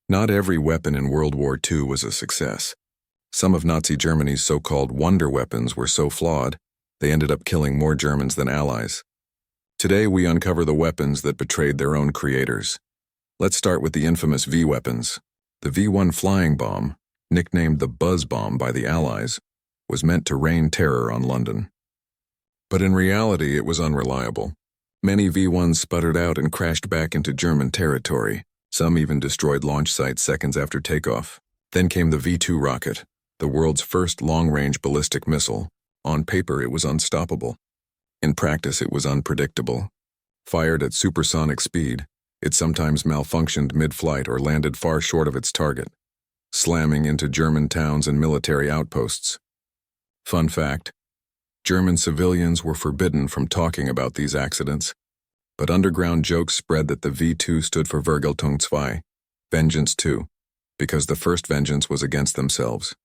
Not every weapon in World War II was a success. Some of Nazi Germany's so-called wonder weapons were so flawed, they ended up killing more Germans than Allies. Today we uncover the weapons that betrayed their own creators. Let's start with the infamous V-weapons. The V-1 flying bomb, nicknamed the Buzz Bomb by the Allies, was meant to rain terror on London. But in reality, it was unreliable. Many V-1s sputtered out and crashed back into German territory. Some even destroyed launch sites seconds after takeoff. Then came the V-2 rocket, the world's first long-range ballistic missile. On paper, it was unstoppable. In practice, it was unpredictable. Fired at supersonic speed, it sometimes malfunctioned mid-flight or landed far short of its target, slamming into German towns and military outposts. Fun fact: German civilians were forbidden from talking about these accidents, but underground jokes spread that the V-2 stood for Vergeltung 2, Vengeance 2, because the first vengeance was against themselves.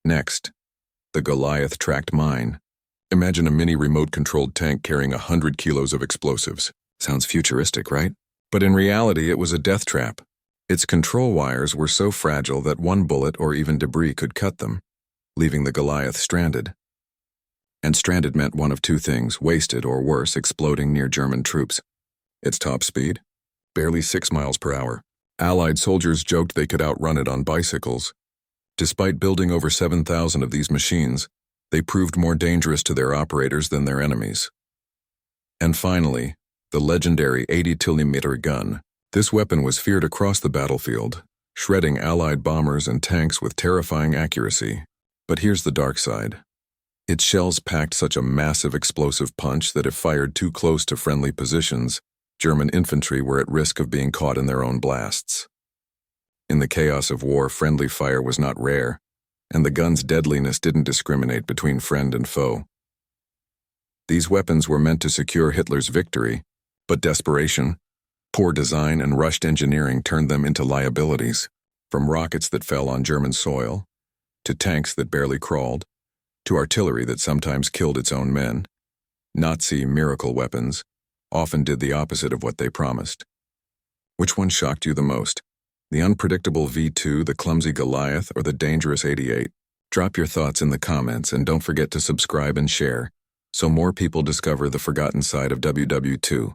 Next, the Goliath tracked mine. Imagine a mini remote-controlled tank carrying 100 kilos of explosives. Sounds futuristic, right? But in reality, it was a death trap. Its control wires were so fragile that one bullet or even debris could cut them, leaving the Goliath stranded. And stranded meant one of two things: wasted or worse, exploding near German troops. Its top speed? Barely 6 miles per hour. Allied soldiers joked they could outrun it on bicycles. Despite building over 7,000 of these machines, they proved more dangerous to their operators than their enemies. And finally, the legendary 80mm gun. This weapon was feared across the battlefield, shredding Allied bombers and tanks with terrifying accuracy. But here's the dark side. Its shells packed such a massive explosive punch that if fired too close to friendly positions, German infantry were at risk of being caught in their own blasts. In the chaos of war, friendly fire was not rare, and the gun's deadliness didn't discriminate between friend and foe. These weapons were meant to secure Hitler's victory, but desperation, poor design, and rushed engineering turned them into liabilities. From rockets that fell on German soil, to tanks that barely crawled, to artillery that sometimes killed its own men, Nazi miracle weapons often did the opposite of what they promised. Which one shocked you the most? The unpredictable V-2, the clumsy Goliath, or the dangerous 88? Drop your thoughts in the comments and don't forget to subscribe and share so more people discover the forgotten side of WWII.